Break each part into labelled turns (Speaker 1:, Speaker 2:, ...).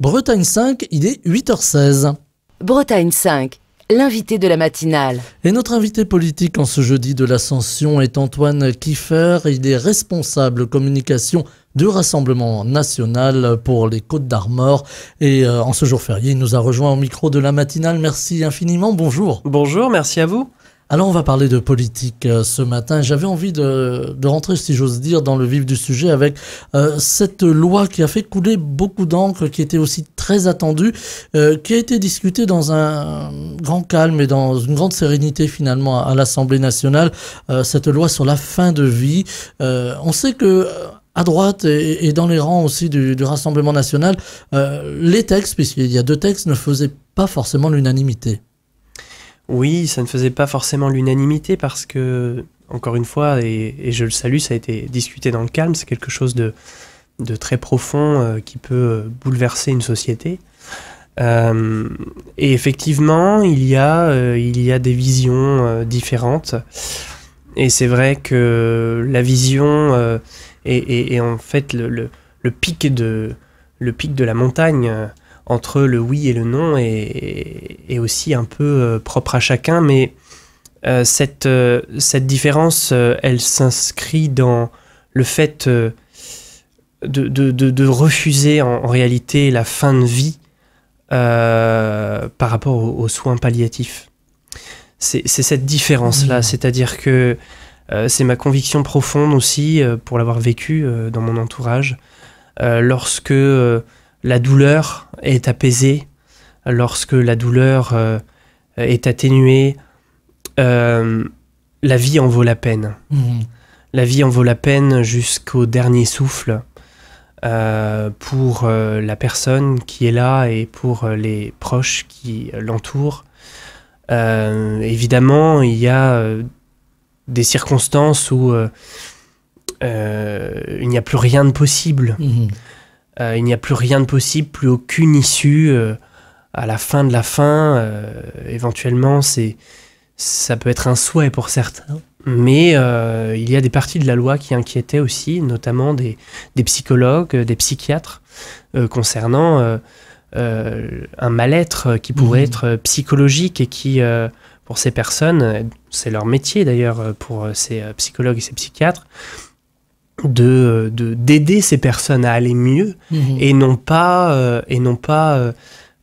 Speaker 1: Bretagne 5, il est 8h16.
Speaker 2: Bretagne 5, l'invité de la matinale.
Speaker 1: Et notre invité politique en ce jeudi de l'Ascension est Antoine Kiefer. Il est responsable communication du Rassemblement national pour les Côtes-d'Armor. Et en ce jour férié, il nous a rejoint au micro de la matinale. Merci infiniment, bonjour.
Speaker 3: Bonjour, merci à vous.
Speaker 1: Alors on va parler de politique ce matin. J'avais envie de rentrer, si j'ose dire, dans le vif du sujet avec cette loi qui a fait couler beaucoup d'encre, qui était aussi très attendue, qui a été discutée dans un grand calme et dans une grande sérénité finalement à l'Assemblée nationale. Cette loi sur la fin de vie. On sait que à droite et dans les rangs aussi du Rassemblement national, les textes, puisqu'il y a 2 textes, ne faisaient pas forcément l'unanimité.
Speaker 3: Oui, ça ne faisait pas forcément l'unanimité parce que, encore une fois, et je le salue, ça a été discuté dans le calme, c'est quelque chose de très profond qui peut bouleverser une société. Et effectivement, il y a des visions différentes. Et c'est vrai que la vision est en fait le pic de la montagne entre le oui et le non est aussi un peu propre à chacun, mais cette différence, elle s'inscrit dans le fait de refuser en réalité la fin de vie par rapport aux soins palliatifs. C'est cette différence-là, c'est-à-dire que c'est ma conviction profonde aussi, pour l'avoir vécu dans mon entourage, lorsque la douleur est apaisée, lorsque la douleur est atténuée, la vie en vaut la peine. La vie en vaut la peine jusqu'au dernier souffle pour la personne qui est là et pour les proches qui l'entourent. Évidemment, il y a des circonstances où il n'y a plus rien de possible. Il n'y a plus rien de possible, plus aucune issue à la fin de la fin. Éventuellement, ça peut être un souhait pour certains. Mais il y a des parties de la loi qui inquiétaient aussi, notamment des psychologues, des psychiatres, concernant un mal-être qui pourrait être psychologique et qui, pour ces personnes, c'est leur métier d'ailleurs, pour ces psychologues et ces psychiatres, d'aider ces personnes à aller mieux et non pas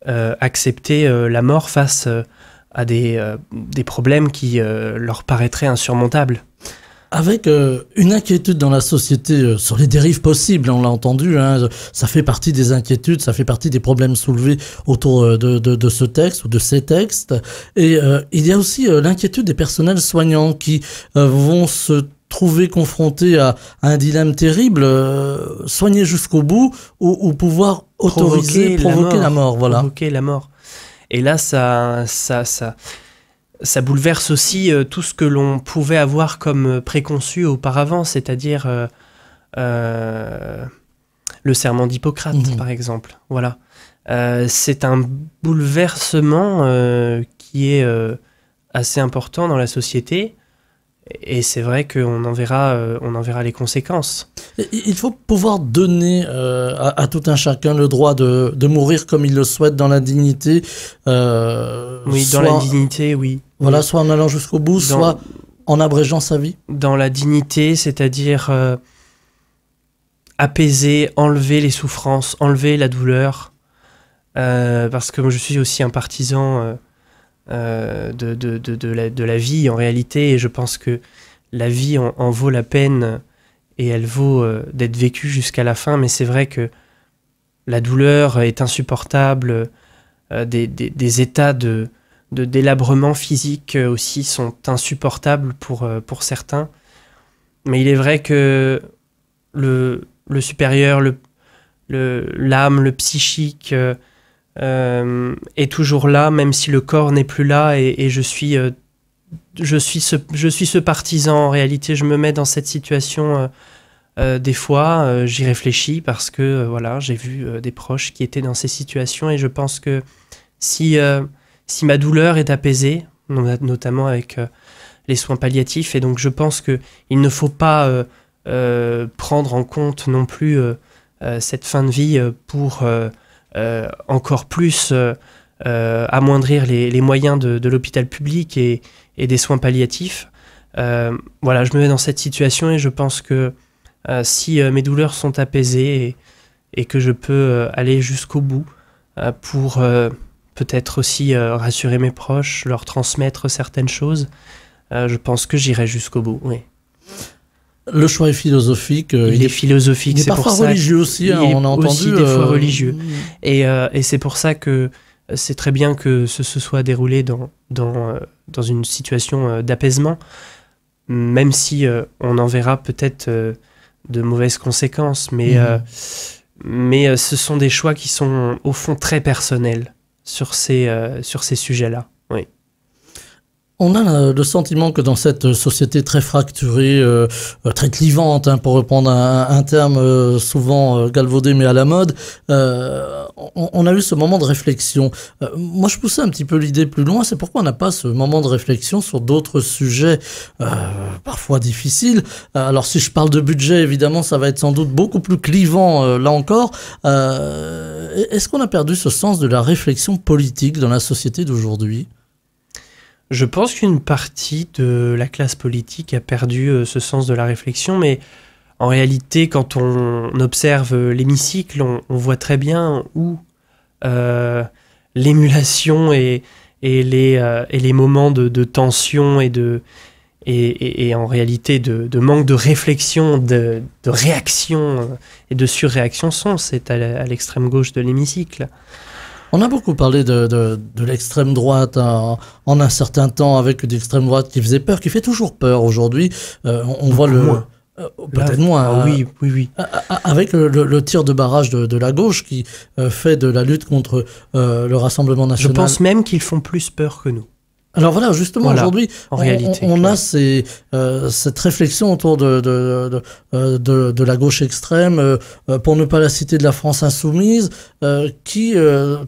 Speaker 3: accepter la mort face à des problèmes qui leur paraîtraient insurmontables.
Speaker 1: Avec une inquiétude dans la société sur les dérives possibles, on l'a entendu, hein, ça fait partie des inquiétudes, ça fait partie des problèmes soulevés autour de ce texte ou de ces textes. Et il y a aussi l'inquiétude des personnels soignants qui vont se trouver confrontés à un dilemme terrible, soigner jusqu'au bout ou pouvoir provoquer la mort. Voilà.
Speaker 3: Provoquer la mort. Et là, ça bouleverse aussi tout ce que l'on pouvait avoir comme préconçu auparavant, c'est-à-dire le serment d'Hippocrate, par exemple. Voilà. C'est un bouleversement qui est assez important dans la société. Et c'est vrai qu'on en verra les conséquences.
Speaker 1: Il faut pouvoir donner à tout un chacun le droit de mourir comme il le souhaite, dans la dignité.
Speaker 3: Oui, dans la dignité, oui.
Speaker 1: Voilà, soit en allant jusqu'au bout, soit en abrégeant sa vie. Dans
Speaker 3: la dignité, c'est-à-dire apaiser, enlever les souffrances, enlever la douleur. Parce que moi, je suis aussi un partisan de la vie en réalité, et je pense que la vie en vaut la peine et elle vaut d'être vécue jusqu'à la fin, mais c'est vrai que la douleur est insupportable, des états de délabrement physique aussi sont insupportables pour certains, mais il est vrai que le supérieur, l'âme, le psychique est toujours là, même si le corps n'est plus là, et je suis ce partisan. En réalité, je me mets dans cette situation des fois, j'y réfléchis parce que voilà, j'ai vu des proches qui étaient dans ces situations, et je pense que si ma douleur est apaisée, notamment avec les soins palliatifs, et donc je pense qu'il ne faut pas prendre en compte non plus cette fin de vie pour encore plus amoindrir les moyens de l'hôpital public et des soins palliatifs. Voilà, je me mets dans cette situation et je pense que si mes douleurs sont apaisées et que je peux aller jusqu'au bout pour peut-être aussi rassurer mes proches, leur transmettre certaines choses, je pense que j'irai jusqu'au bout, oui.
Speaker 1: Le choix est philosophique.
Speaker 3: Il est philosophique,
Speaker 1: c'est parfois religieux aussi, hein, on a entendu.
Speaker 3: Aussi des fois religieux. Et c'est pour ça que c'est très bien que ce soit déroulé dans une situation d'apaisement, même si on en verra peut-être de mauvaises conséquences. Mais ce sont des choix qui sont au fond très personnels sur ces sujets-là. Oui.
Speaker 1: On a le sentiment que dans cette société très fracturée, très clivante, hein, pour reprendre un terme souvent galvaudé mais à la mode, on a eu ce moment de réflexion. Moi, je poussais un petit peu l'idée plus loin, c'est pourquoi on n'a pas ce moment de réflexion sur d'autres sujets parfois difficiles. Alors, si je parle de budget, évidemment, ça va être sans doute beaucoup plus clivant, là encore. Est-ce qu'on a perdu ce sens de la réflexion politique dans la société d'aujourd'hui ?
Speaker 3: Je pense qu'une partie de la classe politique a perdu ce sens de la réflexion, mais en réalité, quand on observe l'hémicycle, on voit très bien où l'émulation et les moments de tension et en réalité de manque de réflexion, de réaction et de surréaction c'est à l'extrême gauche de l'hémicycle.
Speaker 1: On a beaucoup parlé de l'extrême droite en un certain temps, avec une extrême droite qui faisait peur, qui fait toujours peur aujourd'hui. On voit peut-être moins.
Speaker 3: Oui.
Speaker 1: Avec le tir de barrage de la gauche qui fait de la lutte contre le Rassemblement national.
Speaker 3: Je pense même qu'ils font plus peur que nous.
Speaker 1: Alors voilà, justement, aujourd'hui, on a cette réflexion autour de la gauche extrême, pour ne pas la citer, de la France insoumise, qui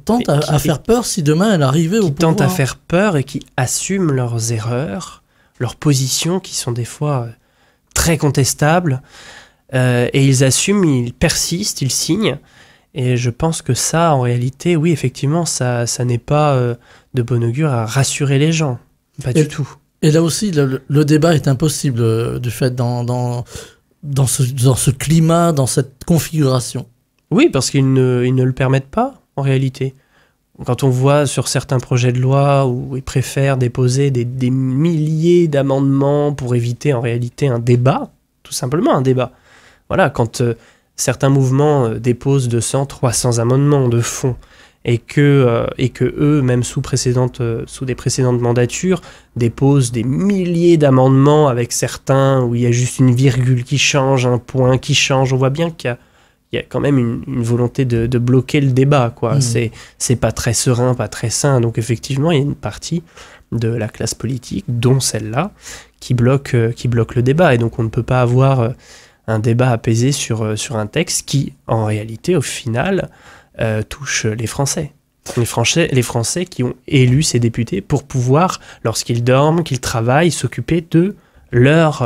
Speaker 1: tente à faire peur si demain elle arrivait au pouvoir.
Speaker 3: Qui tente à faire peur et qui assument leurs erreurs, leurs positions qui sont des fois très contestables, et ils assument, ils persistent, ils signent. Et je pense que ça, en réalité, oui, effectivement, ça n'est pas de bon augure à rassurer les gens. Pas du tout.
Speaker 1: Et là aussi, le débat est impossible du fait dans ce climat, dans cette configuration.
Speaker 3: Oui, parce qu'ils ne le permettent pas, en réalité. Quand on voit sur certains projets de loi où ils préfèrent déposer des milliers d'amendements pour éviter, en réalité, un débat, tout simplement un débat. Voilà, quand certains mouvements déposent 200, 300 amendements de fond et que eux, même sous des précédentes mandatures, déposent des milliers d'amendements avec certains où il y a juste une virgule qui change, un point qui change. On voit bien qu'il y a quand même une volonté de bloquer le débat, quoi. C'est pas très serein, pas très sain. Donc effectivement, il y a une partie de la classe politique, dont celle-là, qui bloque le débat. Et donc on ne peut pas avoir un débat apaisé sur un texte qui, en réalité, au final, touche les Français. Les Français qui ont élu ces députés pour pouvoir, lorsqu'ils dorment, qu'ils travaillent, s'occuper de leurs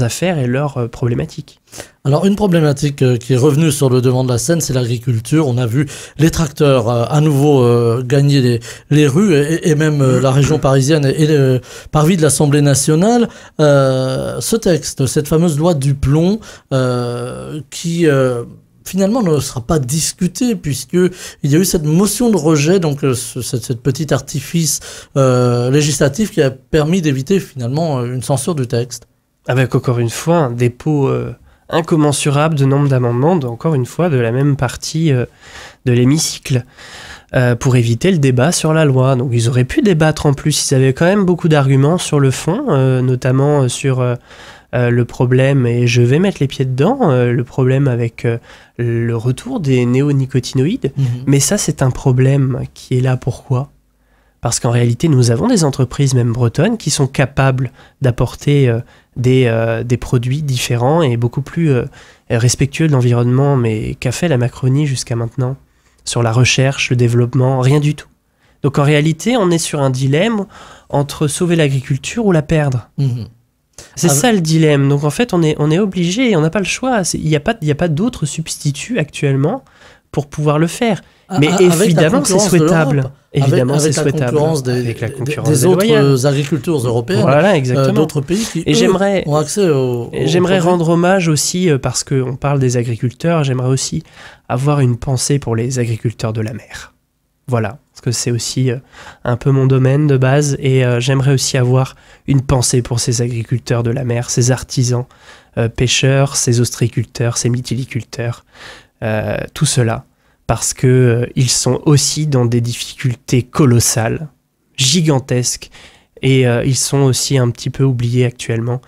Speaker 3: affaires et leurs problématiques.
Speaker 1: Alors, une problématique qui est revenue sur le devant de la scène, c'est l'agriculture. On a vu les tracteurs à nouveau gagner les rues et même la région parisienne et le parvis de l'Assemblée nationale. Ce texte, cette fameuse loi Duplon, qui finalement ne sera pas discuté puisque il y a eu cette motion de rejet, donc cette petit artifice législatif qui a permis d'éviter finalement une censure du texte.
Speaker 3: Avec encore une fois un dépôt incommensurable de nombre d'amendements, encore une fois de la même partie de l'hémicycle, pour éviter le débat sur la loi. Donc ils auraient pu débattre en plus, ils avaient quand même beaucoup d'arguments sur le fond, notamment sur le problème, et je vais mettre les pieds dedans, le problème avec le retour des néonicotinoïdes. Mais ça, c'est un problème qui est là pourquoi ? Parce qu'en réalité, nous avons des entreprises, même bretonnes, qui sont capables d'apporter des produits différents et beaucoup plus respectueux de l'environnement. Mais qu'a fait la Macronie jusqu'à maintenant ? Sur la recherche, le développement, rien du tout. Donc en réalité, on est sur un dilemme entre sauver l'agriculture ou la perdre. C'est ça le dilemme. Donc en fait, on est obligé, on n'a pas le choix. Il n'y a pas d'autres substituts actuellement pour pouvoir le faire. Mais
Speaker 1: Avec la
Speaker 3: évidemment, c'est
Speaker 1: concurrence de
Speaker 3: souhaitable.
Speaker 1: l'Europe.
Speaker 3: Évidemment, c'est
Speaker 1: Avec la
Speaker 3: souhaitable.
Speaker 1: concurrence
Speaker 3: Avec la concurrence
Speaker 1: des
Speaker 3: déloyale.
Speaker 1: autres agricultures européennes,
Speaker 3: Voilà, exactement.
Speaker 1: d'autres pays qui,
Speaker 3: Et
Speaker 1: eux,
Speaker 3: j'aimerais-
Speaker 1: ont accès aux
Speaker 3: J'aimerais
Speaker 1: produits.
Speaker 3: rendre hommage aussi, parce qu'on parle des agriculteurs, j'aimerais aussi avoir une pensée pour les agriculteurs de la mer. Voilà, parce que c'est aussi un peu mon domaine de base, et j'aimerais aussi avoir une pensée pour ces agriculteurs de la mer, ces artisans pêcheurs, ces ostréiculteurs, ces mytiliculteurs, tout cela, parce que ils sont aussi dans des difficultés colossales, gigantesques, et ils sont aussi un petit peu oubliés actuellement.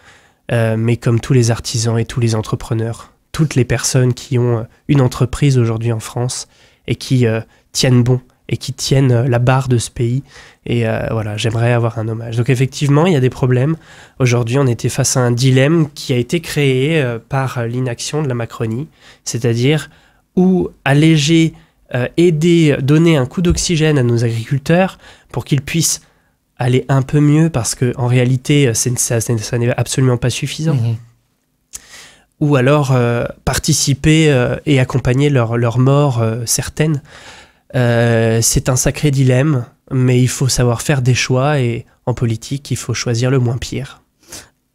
Speaker 3: Mais comme tous les artisans et tous les entrepreneurs, toutes les personnes qui ont une entreprise aujourd'hui en France et qui tiennent bon et qui tiennent la barre de ce pays. Et voilà, j'aimerais avoir un hommage. Donc effectivement, il y a des problèmes. Aujourd'hui, on était face à un dilemme qui a été créé par l'inaction de la Macronie, c'est-à-dire où alléger, aider, donner un coup d'oxygène à nos agriculteurs pour qu'ils puissent aller un peu mieux, parce qu'en réalité, ça n'est absolument pas suffisant.
Speaker 1: Mhm.
Speaker 3: Ou alors participer et accompagner leur mort certaine. C'est un sacré dilemme, mais il faut savoir faire des choix, et en politique, il faut choisir le moins pire.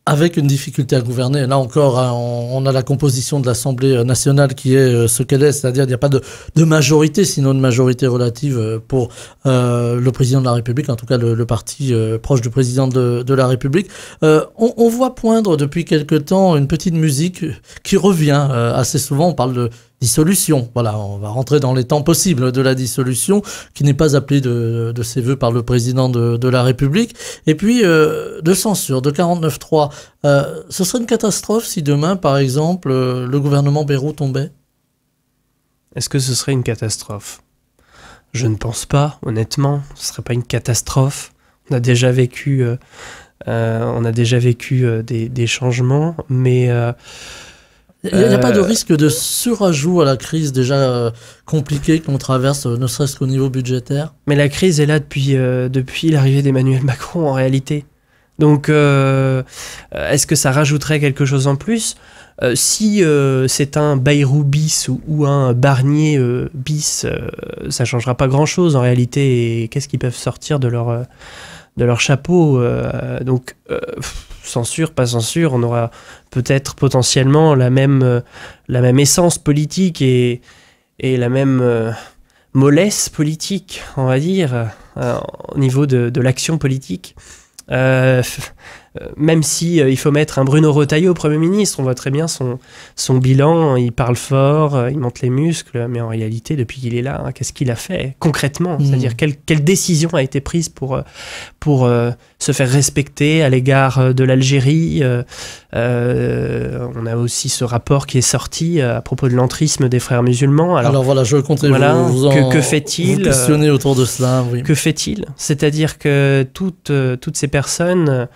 Speaker 1: Avec une difficulté à gouverner. Là encore, hein, on a la composition de l'Assemblée nationale qui est ce qu'elle est, c'est-à-dire qu'il n'y a pas de majorité, sinon une majorité relative pour le président de la République, en tout cas le parti proche du président de la République. On voit poindre depuis quelque temps une petite musique qui revient assez souvent. On parle de dissolution. Voilà, on va rentrer dans les temps possibles de la dissolution, qui n'est pas appelée de ses voeux par le président de la République. Et puis, de censure, de 49.3. Ce serait une catastrophe si demain, par exemple, le gouvernement Bayrou tombait?
Speaker 3: Est-ce que ce serait une catastrophe? Je ne pense pas, honnêtement. Ce ne serait pas une catastrophe. On a déjà vécu, des changements, mais...
Speaker 1: Il n'y a pas de risque de surajout à la crise déjà compliquée qu'on traverse, ne serait-ce qu'au niveau budgétaire?
Speaker 3: Mais la crise est là depuis l'arrivée d'Emmanuel Macron, en réalité. Donc, est-ce que ça rajouterait quelque chose en plus? Si c'est un Bayrou bis ou un Barnier bis, ça changera pas grand-chose, en réalité. Et qu'est-ce qu'ils peuvent sortir de leur chapeau? Donc, censure, pas censure, on aura peut-être potentiellement la même essence politique et la même mollesse politique, on va dire, au niveau de l'action politique. Même si il faut mettre un Bruno Retailleau au Premier ministre, on voit très bien son bilan, il parle fort, il monte les muscles, mais en réalité, depuis qu'il est là, hein, qu'est-ce qu'il a fait concrètement? C'est-à-dire quelle décision a été prise pour se faire respecter à l'égard de l'Algérie? On a aussi ce rapport qui est sorti à propos de l'entrisme des frères musulmans. Alors
Speaker 1: voilà, je comptais
Speaker 3: que fait-il?
Speaker 1: Vous questionner autour de cela, oui.
Speaker 3: Que fait-il? C'est-à-dire que toutes ces personnes...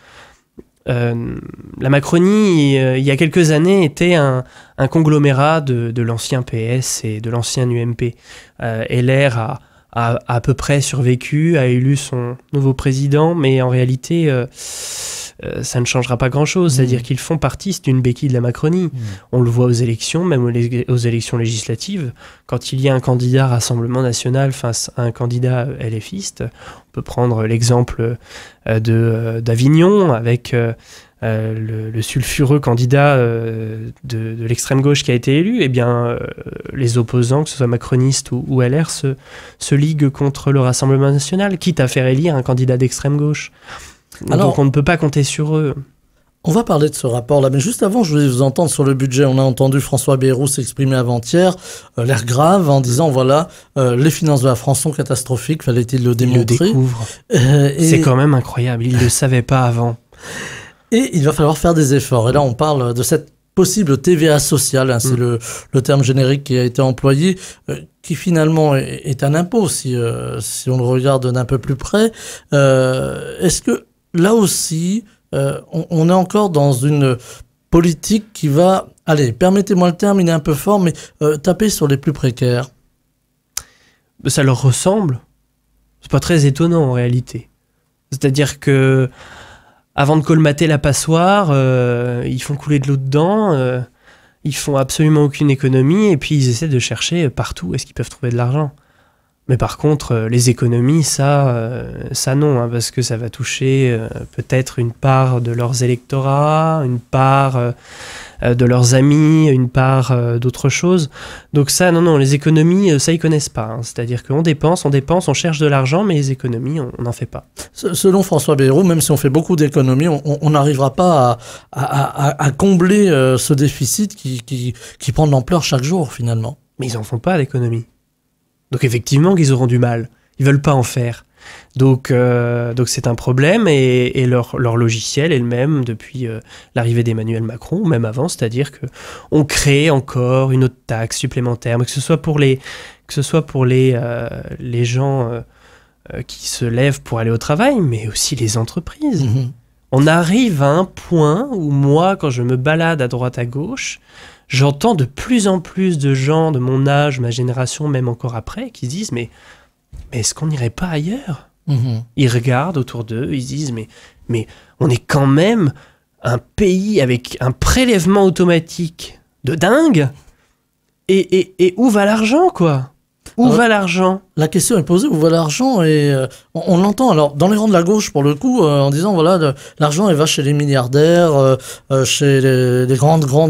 Speaker 3: la Macronie, il y a quelques années, était un conglomérat de l'ancien PS et de l'ancien UMP. LR a à peu près survécu, a élu son nouveau président, mais en réalité, ça ne changera pas grand-chose. C'est-à-dire qu'ils font partie, c'est une béquille de la Macronie. On le voit aux élections, même aux élections législatives. Quand il y a un candidat Rassemblement National face à un candidat LFiste, on peut prendre l'exemple d'Avignon avec le sulfureux candidat de l'extrême gauche qui a été élu. Eh bien, les opposants, que ce soit macronistes ou LR, se liguent contre le Rassemblement National, quitte à faire élire un candidat d'extrême gauche. Donc on ne peut pas compter sur eux.
Speaker 1: On va parler de ce rapport-là, mais juste avant, je voulais vous entendre sur le budget. On a entendu François Bayrou s'exprimer avant-hier, l'air grave, en disant, voilà, les finances de la France sont catastrophiques, fallait-il le démontrer?
Speaker 3: Il le découvre. C'est quand même incroyable, il ne le savait pas avant.
Speaker 1: Et il va falloir faire des efforts. Et là, on parle de cette possible TVA sociale, hein, c'est le terme générique qui a été employé, qui finalement est un impôt, si on le regarde d'un peu plus près. Est-ce que là aussi, on est encore dans une politique qui va, allez, permettez-moi le terme, il est un peu fort, mais taper sur les plus précaires?
Speaker 3: Ça leur ressemble. C'est pas très étonnant en réalité. C'est-à-dire que avant de colmater la passoire, ils font couler de l'eau dedans, ils font absolument aucune économie, et puis ils essaient de chercher partout où est-ce qu'ils peuvent trouver de l'argent. Mais par contre, les économies, ça non, hein, parce que ça va toucher peut-être une part de leurs électorats, une part de leurs amis, une part d'autre chose. Donc ça, non, les économies, ça, ils connaissent pas. Hein. C'est-à-dire qu'on dépense, on cherche de l'argent, mais les économies, on n'en fait pas.
Speaker 1: Selon François Bayrou, même si on fait beaucoup d'économies, on n'arrivera pas à combler ce déficit qui prend de l'ampleur chaque jour, finalement.
Speaker 3: Mais ils n'en font pas d'économies. Donc effectivement qu'ils auront du mal. Ils veulent pas en faire. Donc c'est un problème et leur logiciel est le même depuis l'arrivée d'Emmanuel Macron, ou même avant, c'est-à-dire qu'on crée encore une autre taxe supplémentaire, mais que ce soit pour les gens qui se lèvent pour aller au travail, mais aussi les entreprises.
Speaker 1: Mmh.
Speaker 3: On arrive à un point où moi, quand je me balade à droite à gauche, j'entends de plus en plus de gens de mon âge, ma génération, même encore après, qui se disent mais est-ce qu'on n'irait pas ailleurs ? Ils regardent autour d'eux, ils se disent mais on est quand même un pays avec un prélèvement automatique de dingue et où va l'argent, quoi ? Où va l'argent ?
Speaker 1: La question est posée, où va l'argent ? Et on l'entend alors dans les rangs de la gauche pour le coup, en disant voilà, l'argent il va chez les milliardaires, chez les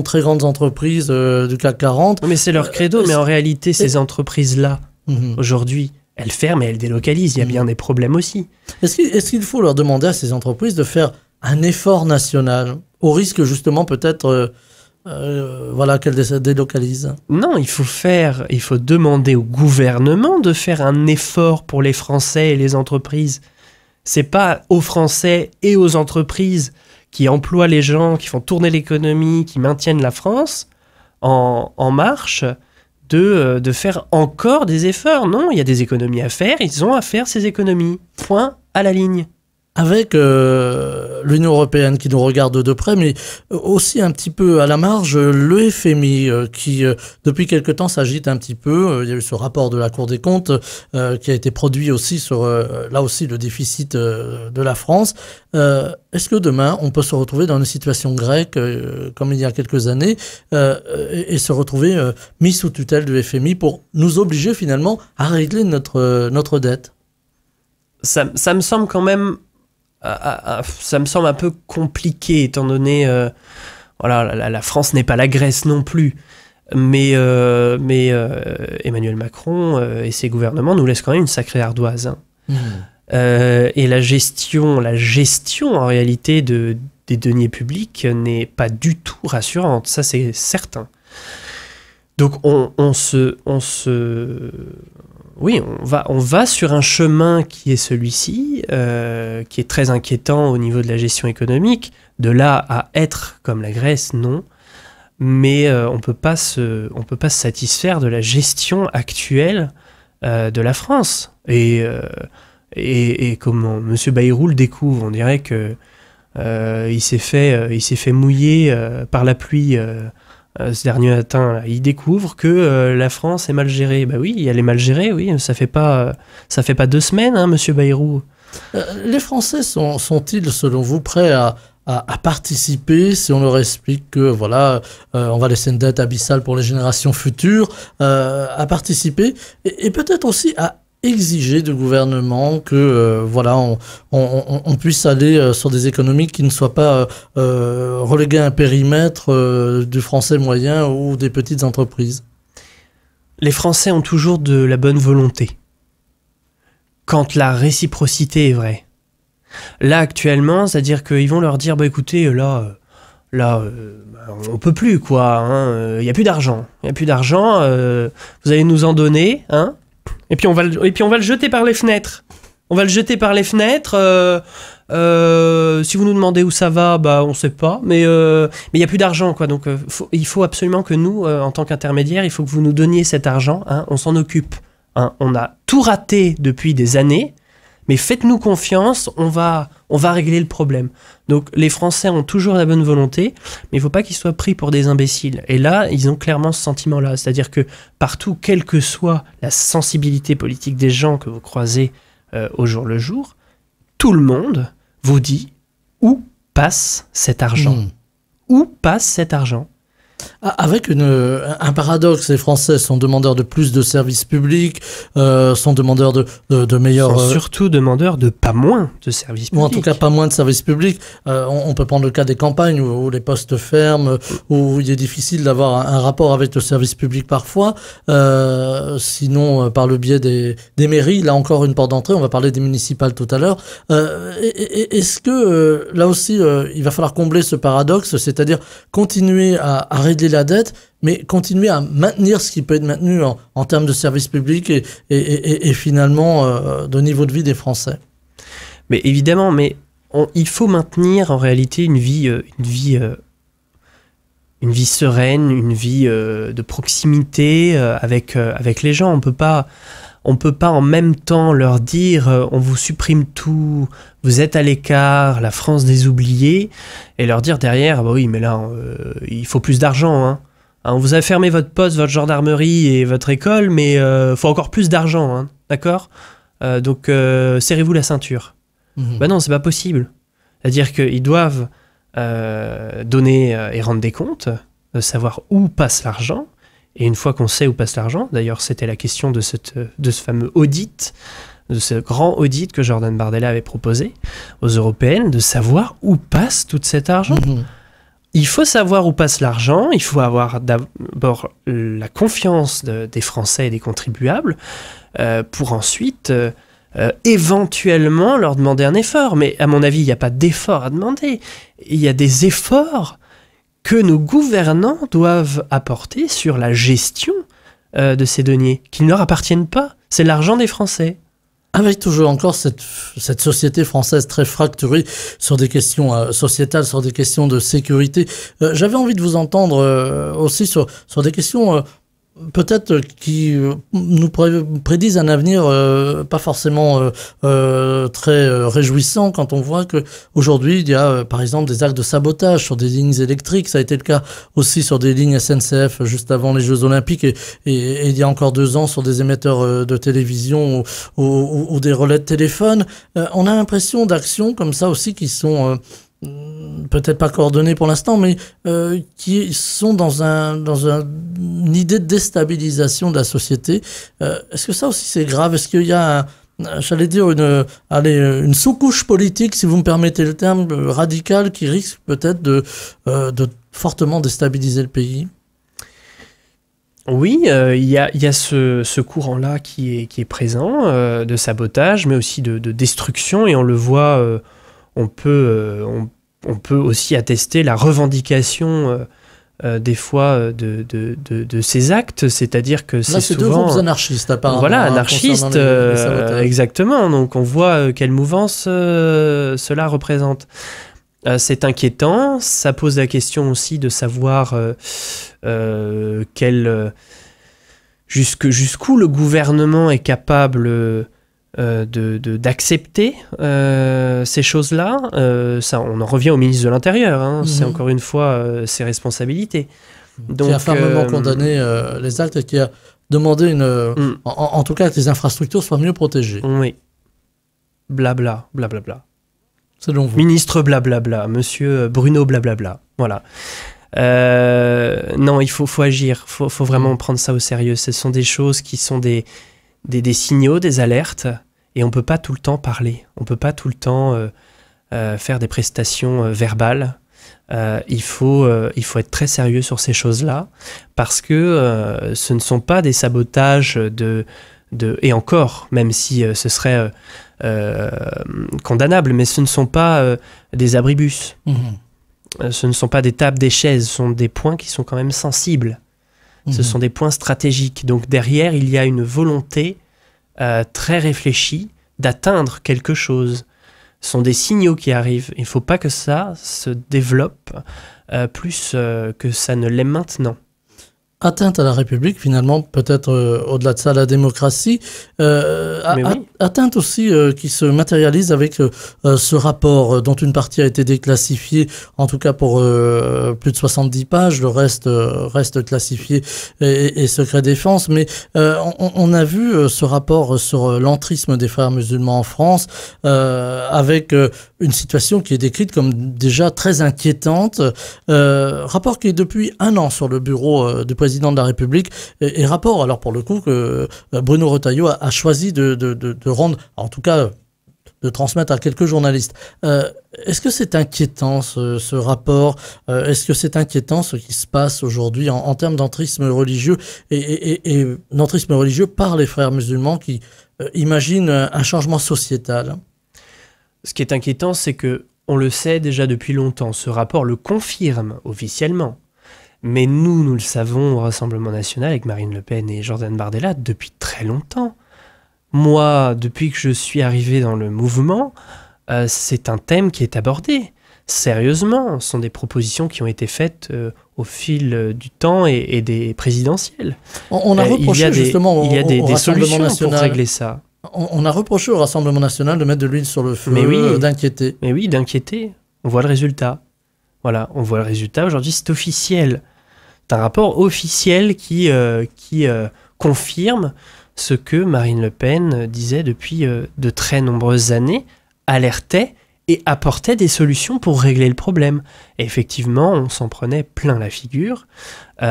Speaker 1: très grandes entreprises du CAC 40.
Speaker 3: Mais c'est leur credo, mais en réalité ces entreprises-là, aujourd'hui, elles ferment et elles délocalisent, il y a bien des problèmes aussi.
Speaker 1: Est-ce qu'il faut leur demander à ces entreprises de faire un effort national, au risque justement peut-être qu'elles délocalisent ?
Speaker 3: Non, il faut demander au gouvernement de faire un effort pour les Français et les entreprises. C'est pas aux Français et aux entreprises qui emploient les gens, qui font tourner l'économie, qui maintiennent la France en marche, de faire encore des efforts. Non, il y a des économies à faire, ils ont à faire ces économies. Point à la ligne.
Speaker 1: Avec l'Union européenne qui nous regarde de près, mais aussi un petit peu à la marge, le FMI qui, depuis quelque temps, s'agite un petit peu. Il y a eu ce rapport de la Cour des comptes qui a été produit aussi sur, là aussi, le déficit de la France. Est-ce que demain, on peut se retrouver dans une situation grecque, comme il y a quelques années, et se retrouver mis sous tutelle du FMI pour nous obliger finalement à régler notre dette ?
Speaker 3: Ça me semble quand même... ça me semble un peu compliqué étant donné la France n'est pas la Grèce non plus, mais Emmanuel Macron et ses gouvernements nous laissent quand même une sacrée ardoise, hein. Et la gestion en réalité des deniers publics n'est pas du tout rassurante, ça c'est certain. Donc on va sur un chemin qui est celui-ci, qui est très inquiétant au niveau de la gestion économique. De là à être comme la Grèce, non. Mais on peut pas se satisfaire de la gestion actuelle de la France. Et comment M. Bayrou le découvre, on dirait que il s'est fait mouiller par la pluie. Ce dernier matin, là, il découvre que la France est mal gérée. Bah oui, elle est mal gérée, oui. Ça fait pas 2 semaines, hein, Monsieur Bayrou.
Speaker 1: Les Français sont-ils, selon vous, prêts à participer si on leur explique que voilà, on va laisser une dette abyssale pour les générations futures, à participer et peut-être aussi à exiger du gouvernement que on puisse aller sur des économies qui ne soient pas reléguées à un périmètre du français moyen ou des petites entreprises.
Speaker 3: Les Français ont toujours de la bonne volonté quand la réciprocité est vraie. Là actuellement, c'est-à-dire qu'ils vont leur dire écoutez, là on peut plus, quoi, hein, y a plus d'argent, vous allez nous en donner, hein. Et puis on va le jeter par les fenêtres. Si vous nous demandez où ça va, on sait pas. Mais il y a plus d'argent, quoi. Donc il faut absolument que nous, en tant qu'intermédiaires, il faut que vous nous donniez cet argent. Hein, on s'en occupe. Hein, on a tout raté depuis des années, mais faites-nous confiance. On va régler le problème. Donc les Français ont toujours la bonne volonté, mais il faut pas qu'ils soient pris pour des imbéciles. Et là, ils ont clairement ce sentiment-là, c'est-à-dire que partout, quelle que soit la sensibilité politique des gens que vous croisez au jour le jour, tout le monde vous dit où passe cet argent. Où passe cet argent ?
Speaker 1: Avec un paradoxe, les Français sont demandeurs de plus de services publics, sont demandeurs de meilleurs...
Speaker 3: Sont surtout demandeurs de pas moins de services publics.
Speaker 1: Ou en tout cas pas moins de services publics. On peut prendre le cas des campagnes où les postes ferment, où il est difficile d'avoir un rapport avec le service public parfois. Sinon, par le biais des mairies, là encore une porte d'entrée, on va parler des municipales tout à l'heure. Est-ce que là aussi, il va falloir combler ce paradoxe, c'est-à-dire continuer à régler la dette, mais continuer à maintenir ce qui peut être maintenu en termes de services publics et finalement de niveau de vie des Français.
Speaker 3: Mais évidemment, il faut maintenir en réalité une vie sereine, une vie de proximité avec les gens. On peut pas en même temps leur dire on vous supprime tout, vous êtes à l'écart, la France des oubliés, et leur dire derrière bah oui mais là il faut plus d'argent. Hein. On vous a fermé votre poste, votre gendarmerie et votre école, mais faut encore plus d'argent, hein, d'accord ? Donc serrez-vous la ceinture. Ben non, c'est pas possible. C'est-à-dire qu'ils doivent donner et rendre des comptes, savoir où passe l'argent. Et une fois qu'on sait où passe l'argent, d'ailleurs c'était la question de ce fameux audit, de ce grand audit que Jordan Bardella avait proposé aux Européennes, de savoir où passe tout cet argent. Il faut savoir où passe l'argent, il faut avoir d'abord la confiance des Français et des contribuables pour ensuite éventuellement leur demander un effort. Mais à mon avis, il n'y a pas d'effort à demander. Il y a des efforts que nos gouvernants doivent apporter sur la gestion de ces deniers, qui ne leur appartiennent pas. C'est l'argent des Français.
Speaker 1: Avec toujours encore cette société française très fracturée sur des questions sociétales, sur des questions de sécurité. J'avais envie de vous entendre aussi sur des questions peut-être qui nous prédisent un avenir pas forcément très réjouissant quand on voit que aujourd'hui il y a par exemple des actes de sabotage sur des lignes électriques. Ça a été le cas aussi sur des lignes SNCF juste avant les Jeux Olympiques et il y a encore 2 ans sur des émetteurs de télévision ou des relais de téléphone. On a l'impression d'actions comme ça aussi qui sont peut-être pas coordonnées pour l'instant, mais qui sont dans une idée de déstabilisation de la société. Est-ce que ça aussi c'est grave? Est-ce qu'il y a j'allais dire une sous-couche politique, si vous me permettez le terme, radicale, qui risque peut-être de fortement déstabiliser le pays?
Speaker 3: Oui, il y a ce courant-là qui est présent, de sabotage, mais aussi de destruction, et on le voit, on peut aussi attester la revendication des fois de ces actes, c'est-à-dire que c'est souvent... Là, c'est 2 groupes
Speaker 1: anarchistes, apparemment.
Speaker 3: Voilà, anarchistes, exactement. Donc on voit quelle mouvance cela représente. C'est inquiétant, ça pose la question aussi de savoir jusqu'où le gouvernement est capable d'accepter ces choses-là. Ça, on en revient au ministre de l'Intérieur, hein. C'est encore une fois ses responsabilités. Donc,
Speaker 1: qui a fermement condamné les actes et qui a demandé en tout cas que les infrastructures soient mieux protégées.
Speaker 3: Oui. Blabla, blablabla.
Speaker 1: Selon vous.
Speaker 3: Ministre blablabla, monsieur Bruno blablabla. Voilà. Non, il faut agir. Faut vraiment prendre ça au sérieux. Ce sont des choses qui sont des signaux, des alertes, et on ne peut pas tout le temps parler. On ne peut pas tout le temps faire des prestations verbales. Il faut être très sérieux sur ces choses-là, parce que ce ne sont pas des sabotages et encore, même si ce serait condamnable, mais ce ne sont pas des abribus. Ce ne sont pas des tables, des chaises, ce sont des points qui sont quand même sensibles. Ce sont des points stratégiques. Donc derrière, il y a une volonté très réfléchie d'atteindre quelque chose. Ce sont des signaux qui arrivent. Il ne faut pas que ça se développe plus que ça ne l'est maintenant.
Speaker 1: Atteinte à la République, finalement, peut-être au-delà de ça, la démocratie. Atteinte aussi qui se matérialise avec ce rapport dont une partie a été déclassifiée, en tout cas pour plus de 70 pages, le reste classifié et secret défense. Mais on a vu ce rapport sur l'entrisme des frères musulmans en France, avec une situation qui est décrite comme déjà très inquiétante. Rapport qui est depuis 1 an sur le bureau du président de la République, et rapport, alors pour le coup, que Bruno Retailleau a choisi de rendre, en tout cas de transmettre à quelques journalistes. Est-ce que c'est inquiétant ce rapport? Est-ce que c'est inquiétant ce qui se passe aujourd'hui en termes d'entrisme religieux et d'entrisme religieux par les frères musulmans qui imaginent un changement sociétal?
Speaker 3: Ce qui est inquiétant, c'est que on le sait déjà depuis longtemps. Ce rapport le confirme officiellement. Mais nous le savons au Rassemblement national avec Marine Le Pen et Jordan Bardella depuis très longtemps. Moi, depuis que je suis arrivé dans le mouvement, c'est un thème qui est abordé sérieusement. Ce sont des propositions qui ont été faites au fil du temps et des présidentielles.
Speaker 1: On a reproché justement
Speaker 3: il y a des solutions
Speaker 1: national
Speaker 3: pour régler ça.
Speaker 1: On a reproché au Rassemblement national de mettre de l'huile sur le feu, d'inquiéter.
Speaker 3: Mais oui, d'inquiéter. On voit le résultat. Voilà, on voit le résultat. Aujourd'hui, c'est officiel. C'est un rapport officiel qui confirme ce que Marine Le Pen disait depuis de très nombreuses années, alertait et apportait des solutions pour régler le problème. Et effectivement, on s'en prenait plein la figure. Et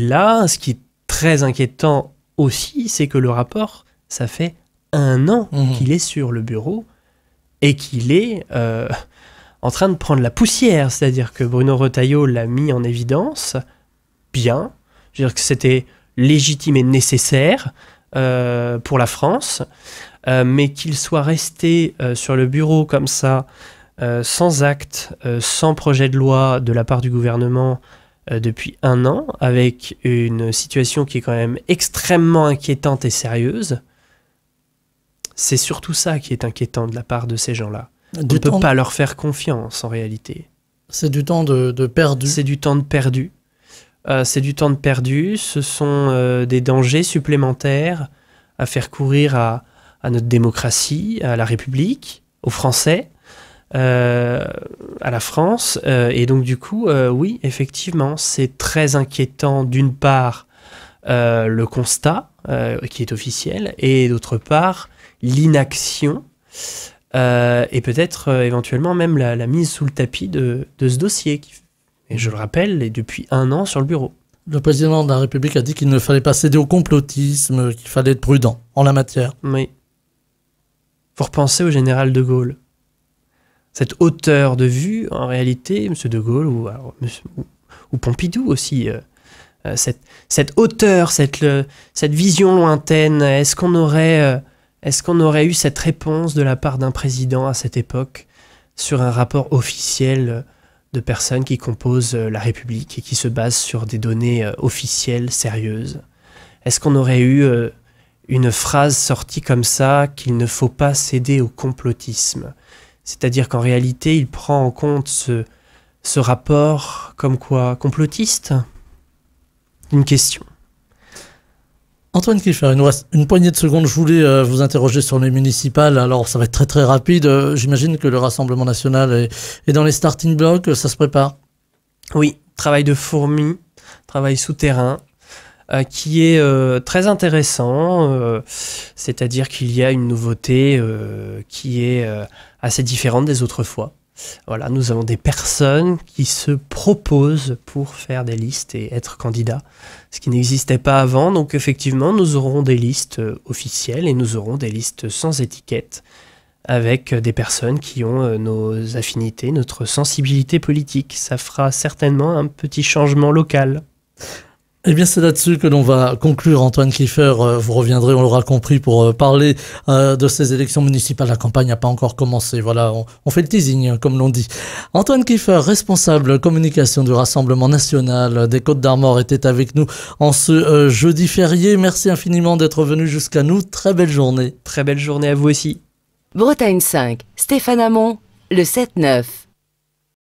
Speaker 3: là, ce qui est très inquiétant aussi, c'est que le rapport, ça fait 1 an qu'il est sur le bureau et qu'il est en train de prendre la poussière. C'est-à-dire que Bruno Retailleau l'a mis en évidence, bien. Je veux dire que c'était légitime et nécessaire pour la France, mais qu'il soit resté sur le bureau comme ça, sans acte, sans projet de loi de la part du gouvernement depuis 1 an, avec une situation qui est quand même extrêmement inquiétante et sérieuse. C'est surtout ça qui est inquiétant de la part de ces gens-là. On ne peut pas leur faire confiance en réalité.
Speaker 1: C'est du temps de perdu.
Speaker 3: C'est du temps de perdu. C'est du temps de perdu, ce sont des dangers supplémentaires à faire courir à notre démocratie, à la République, aux Français, à la France. Et donc du coup, oui, effectivement, c'est très inquiétant d'une part le constat qui est officiel et d'autre part l'inaction et peut-être éventuellement même la mise sous le tapis de ce dossier qui, et je le rappelle, est depuis 1 an sur le bureau.
Speaker 1: Le président de la République a dit qu'il ne fallait pas céder au complotisme, qu'il fallait être prudent en la matière.
Speaker 3: Oui. Faut repenser au général de Gaulle. Cette hauteur de vue, en réalité, M. de Gaulle ou Pompidou aussi, cette hauteur, cette vision lointaine, est-ce qu'on aurait eu cette réponse de la part d'un président à cette époque sur un rapport officiel de personnes qui composent la République et qui se basent sur des données officielles, sérieuses? Est-ce qu'on aurait eu une phrase sortie comme ça, qu'il ne faut pas céder au complotisme? C'est-à-dire qu'en réalité, il prend en compte ce rapport comme quoi complotiste? Une question.
Speaker 1: Antoine Kiefer, il nous reste une poignée de secondes. Je voulais vous interroger sur les municipales. Alors, ça va être très très rapide. J'imagine que le Rassemblement national est dans les starting blocks. Ça se prépare?
Speaker 3: Oui, travail de fourmi, travail souterrain, qui est très intéressant. C'est-à-dire qu'il y a une nouveauté qui est assez différente des autres fois. Voilà, nous avons des personnes qui se proposent pour faire des listes et être candidats, ce qui n'existait pas avant. Donc effectivement, nous aurons des listes officielles et nous aurons des listes sans étiquette avec des personnes qui ont nos affinités, notre sensibilité politique. Ça fera certainement un petit changement local.
Speaker 1: Eh bien, c'est là-dessus que l'on va conclure. Antoine Kiefer, vous reviendrez, on l'aura compris, pour parler de ces élections municipales. La campagne n'a pas encore commencé. Voilà, on fait le teasing, comme l'on dit. Antoine Kiefer, responsable communication du Rassemblement national des Côtes-d'Armor, était avec nous en ce jeudi férié. Merci infiniment d'être venu jusqu'à nous. Très belle journée.
Speaker 3: Très belle journée à vous aussi.
Speaker 2: Bretagne 5, Stéphane Hamon, le 7-9.